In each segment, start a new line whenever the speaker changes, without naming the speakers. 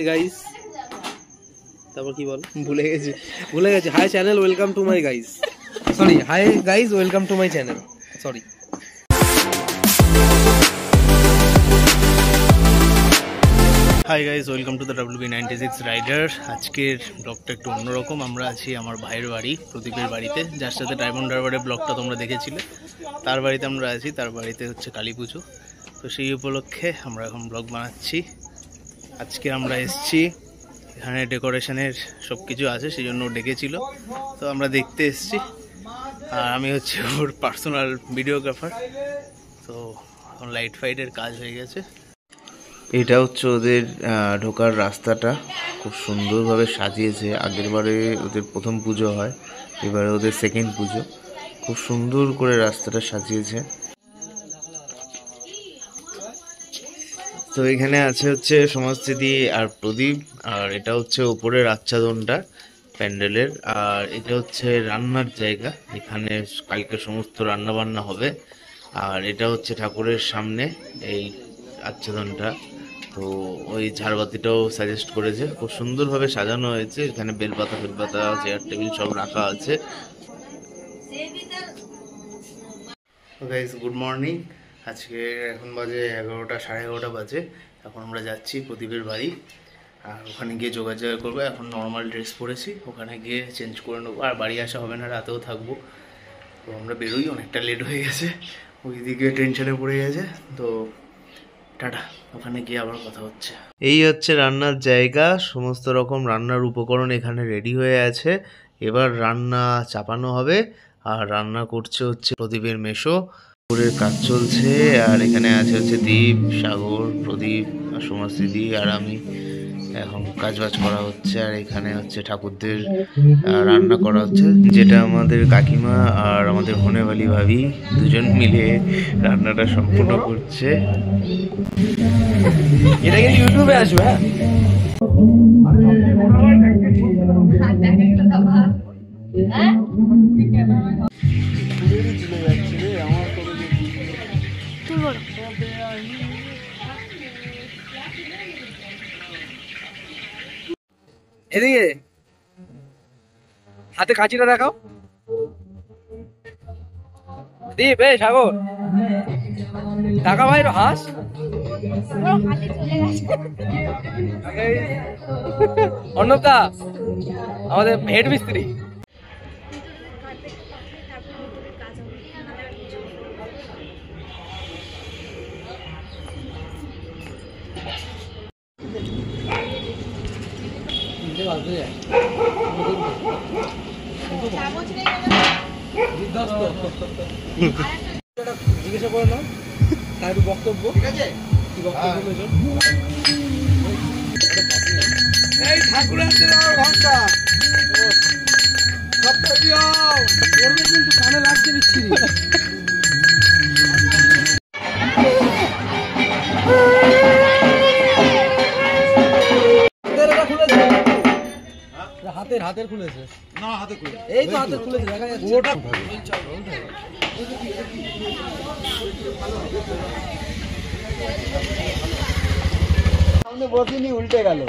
Guys তারপর কি বল ভুলে গেছি hi channel welcome to my guys sorry hi guys welcome to my channel sorry
hi guys welcome to the WB96 rider. আজকের ব্লগটা একটু অন্যরকম। আমরা আছি আমার ভাইয়ের বাড়ি, প্রদীপের বাড়িতে, যার সাথে ডায়মন্ড হারবারের ব্লগটা তোমরা দেখেছিলে। তার বাড়িতে আমরা আছি। তার বাড়িতে হচ্ছে কালী পুজো, তো সেই উপলক্ষে আমরা এখন ব্লগ বানাচ্ছি। আজকে আমরা এসছি, এখানে ডেকোরেশনের সব কিছু আছে, সেই জন্য ডেকেছিল, তো আমরা দেখতে এসছি। আর আমি হচ্ছে ওর পার্সোনাল ভিডিওগ্রাফার। তো এখন লাইট ফাইটের কাজ হয়ে গেছে।
এটা হচ্ছে ওদের ঢোকার রাস্তাটা, খুব সুন্দরভাবে সাজিয়েছে। আগের বারে ওদের প্রথম পুজো হয়, এবারে ওদের সেকেন্ড পুজো। খুব সুন্দর করে রাস্তাটা সাজিয়েছে। তো এখানে আছে হচ্ছে সমাজস্থিতি আর প্রদীপ, আর এটা হচ্ছে ওপরের আচ্ছাদনটা প্যান্ডেলের। আর এটা হচ্ছে রান্নার জায়গা, এখানে কালকে সমস্ত রান্না বান্না হবে। আর এটা হচ্ছে ঠাকুরের সামনে এই আচ্ছাদনটা। তো ওই ঝাড়বাতিটাও সাজেস্ট করেছে, খুব সুন্দরভাবে সাজানো হয়েছে। এখানে বেলপাতা চেয়ার টেবিল সব রাখা আছে। Guys good morning. আজকে এখন বাজে 11টা, সাড়ে 11টা বাজে। এখন আমরা যাচ্ছি প্রদীপের বাড়ি, আর ওখানে গিয়ে যোগাযোগ করবো। এখন নর্মাল ড্রেস পরেছি, ওখানে গিয়ে চেঞ্জ করে নেবো। আর বাড়ি আসা হবে না, রাতেও থাকবো। তো আমরা বেরোই, অনেকটা লেট হয়ে গেছে, ওইদিকে টেনশনে পড়ে গেছে। তো টাটা, ওখানে গিয়ে আবার কথা হচ্ছে। এই হচ্ছে রান্নার জায়গা, সমস্ত রকম রান্নার উপকরণ এখানে রেডি হয়ে আছে। এবার রান্না চাপানো হবে। আর রান্না করছে হচ্ছে প্রদীপের মেশো, পুরের কাজ চলছে। আর এখানে আছে হচ্ছে দীপ, সাগর, প্রদীপ, সমাজদিদি আর আমি। এখন কাজবাজ করা হচ্ছে। আর এখানে হচ্ছে ঠাকুরদের রান্না করা হচ্ছে, যেটা আমাদের কাকিমা আর আমাদের হনেবালি ভাবি দুজন মিলে রান্নাটা সম্পূর্ণ করছে।
এটা কিন্তু ইউটিউবে আসবে। হ্যাঁ এদিকে হাতে কাঁচিটা দেখাও। দীপ, এই সাগর টাকা ভাই হাস অর্ণবদা আমাদের হেড মিস্ত্রি। জিজ্ঞাসা করে নাও তার একটু বক্তব্য, ঠিক আছে? কি বক্তব্য? এই ঠাকুরের ঘন্টা করবে কিন্তু কানে লাগছে বিচ্ছিরি। হাতের খুলেছে না, হাতে খুলে এই তো হাতে খুলেছে, দেখা যাচ্ছে ওটা সামনে বসিনি, উল্টে গেল।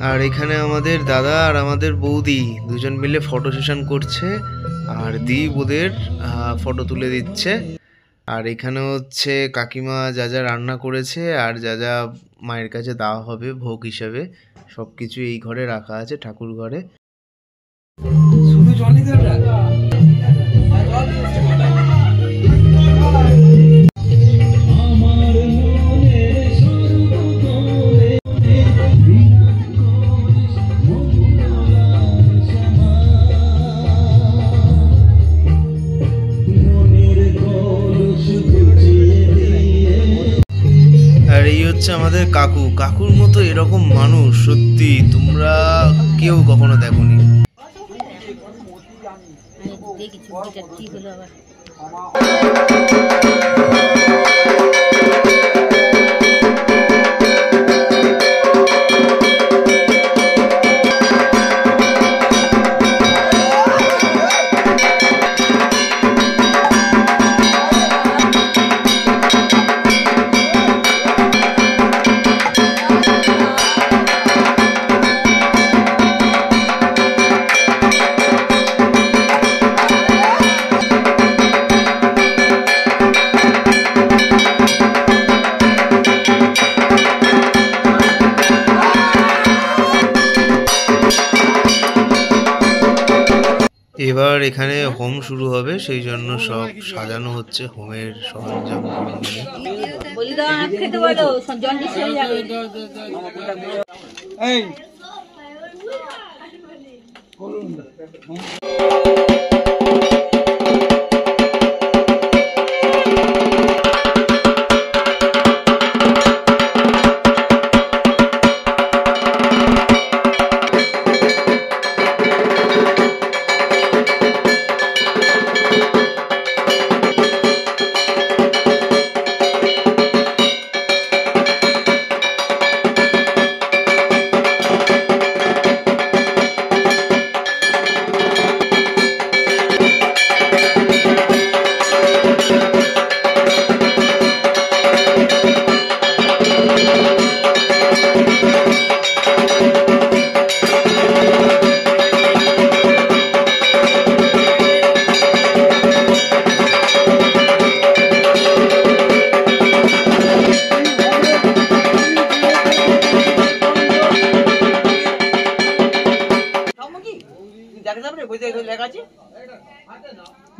আর এখানে আমাদের দাদা আর আমাদের বৌদি দুজন মিলে ফটো সেশন করছে, আর দীপ ওদের ফটো তুলে দিচ্ছে। আর এখানে হচ্ছে কাকিমা যা যা রান্না করেছে আর যা যা মায়ের কাছে দেওয়া হবে ভোগ হিসেবে সব কিছু এই ঘরে রাখা আছে, ঠাকুর ঘরে। আর এই হচ্ছে আমাদের কাকু। কাকুর মতো এরকম মানুষ সত্যি তোমরা কেউ কখনো দেখোনি। এবার এখানে হোম শুরু হবে, সেই জন্য সব সাজানো হচ্ছে হোমের সরঞ্জাম নিয়ে।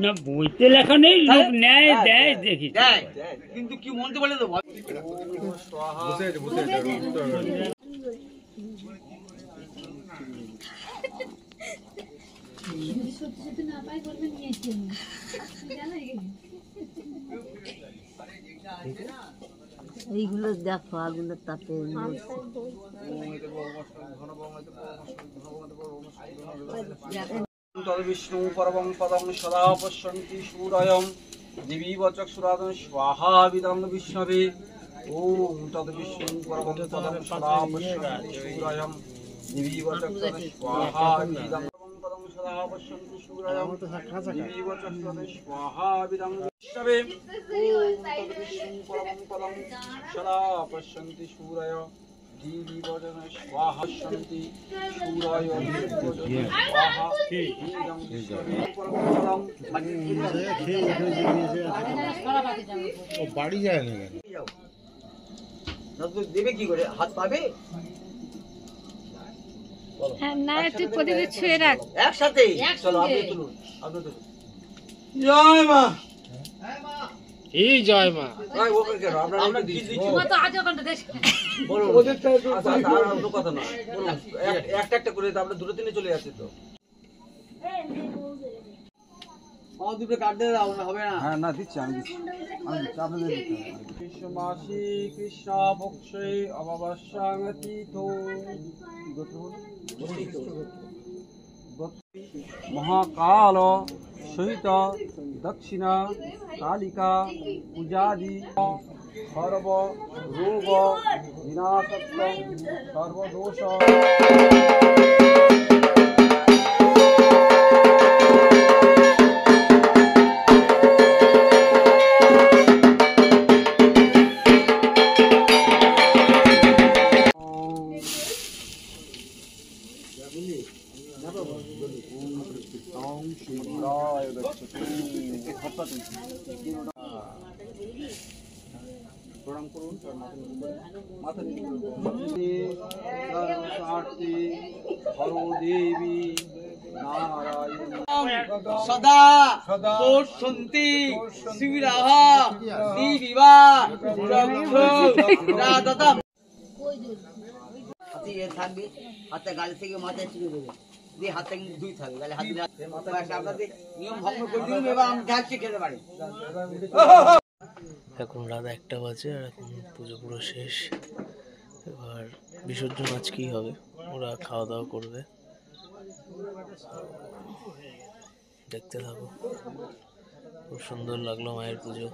না বইতে লেখা নেই, লোক নেয় দেয় দেখি, কিন্তু কি মনতে বলে তো
এইগুলো দেখো আগুনের তাপে
বিষ্ণু পরমং পদং সদা পশ্যন্তি সূরয়ং দিবিব চক্ষুরাদন স্বাহা বিদং বিষ্ণবে। ওম তদ বিষ্ণু পরমং পদং সদা পশ্যন্তি সূরয়ং দিবিব চক্ষুরাদন স্বাহা বিদং পদং সদা পশ্যন্তি সূরয়ং দিবিব চক্ষুরাদন স্বাহা বিদং বিষ্ণবে। ওম তদ বিষ্ণু পরমং পদং সদা পশ্যন্তি সূরয়ং দিবিবজন স্বাহা শান্তি সূরায় দিবিবজন স্বাহা বিদং বিষ্ণবে।
ও বাড়ি যায় না কেন?
দেবে কি করে, হাত পাবে
না, তুই প্রদীপে ছুঁয়ে রাখ
একসাথে। চলো আপনি তুলুন, আপনি তুলুন। জয় মা,
এই জয় মা।
আমরা কি দিচ্ছি কথা না, একটা একটা করে আমরা দুটো তিনে চলে যাচ্ছে তো। মাসি কৃষ্ণ পক্ষে অমাবস্যাতীত মহাকাল সহিত দক্ষিণা কালিকা পূজাদি সর্ব রোগ বিনাশত্বং সর্বদোষ প্রণাম করুন, মাথা দেবী নারায়ণ
সদা পৌঁছন্তি শিবিরাহা দিবিবা রাদাদা হাতে থাকবে, হাতে গাল থেকে মাথায় চুড়ে দেবে, দিয়ে হাতে দুই থাকবে, গালে হাতে আপনাদের নিয়ম ভঙ্গ করে দিন এবং আমি যাচ্ছি খেতে পারি।
এখন রাত 1টা বাজে আর এখন পুজো পুরো শেষ। এবার বিসর্জন আজকেই হবে, ওরা খাওয়া দাওয়া করবে, দেখতে থাকো। খুব সুন্দর লাগলো মায়ের পুজো।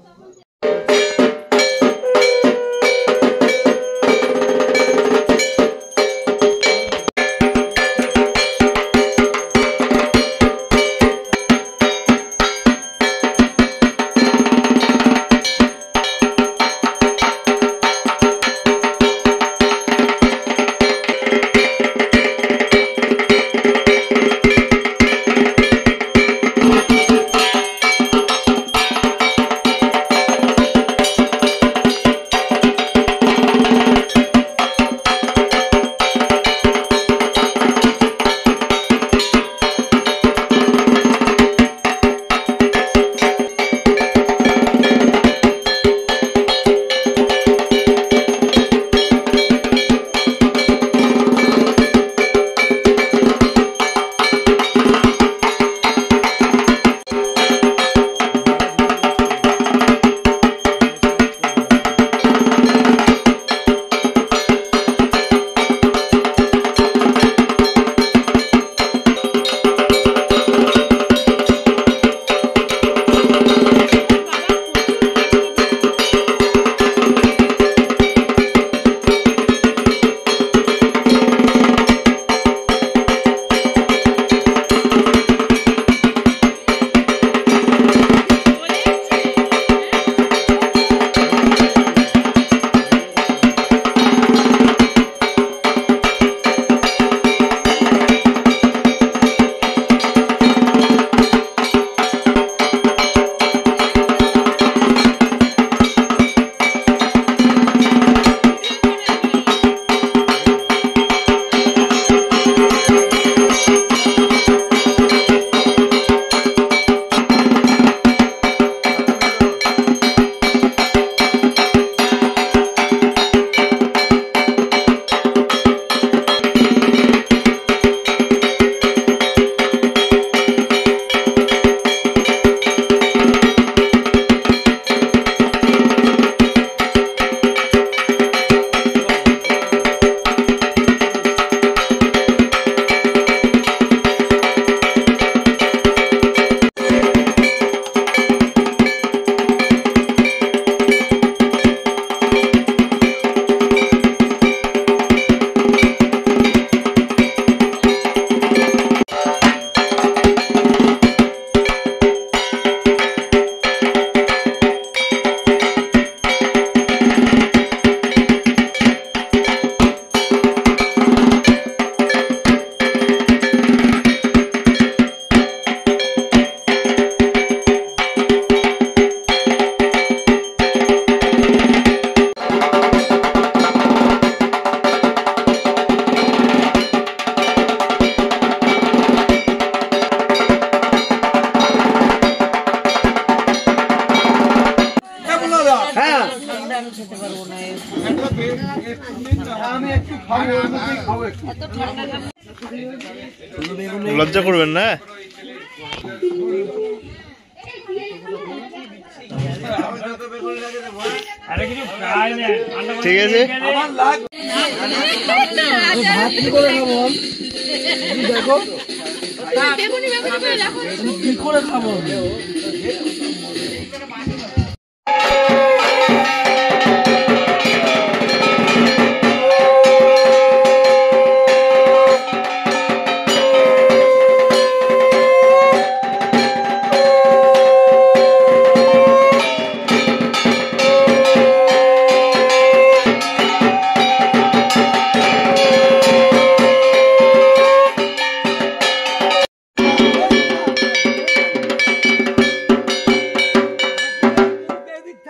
লজ্জা করবেন না। ঠিক আছে
দেখো কি করে খাবো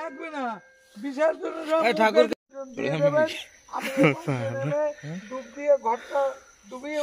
লাগবে না, বিসর্জনের সময়
ঠাকুর
দিয়ে দেবেন, আপনি ডুব দিয়ে ঘরটা ডুবিয়ে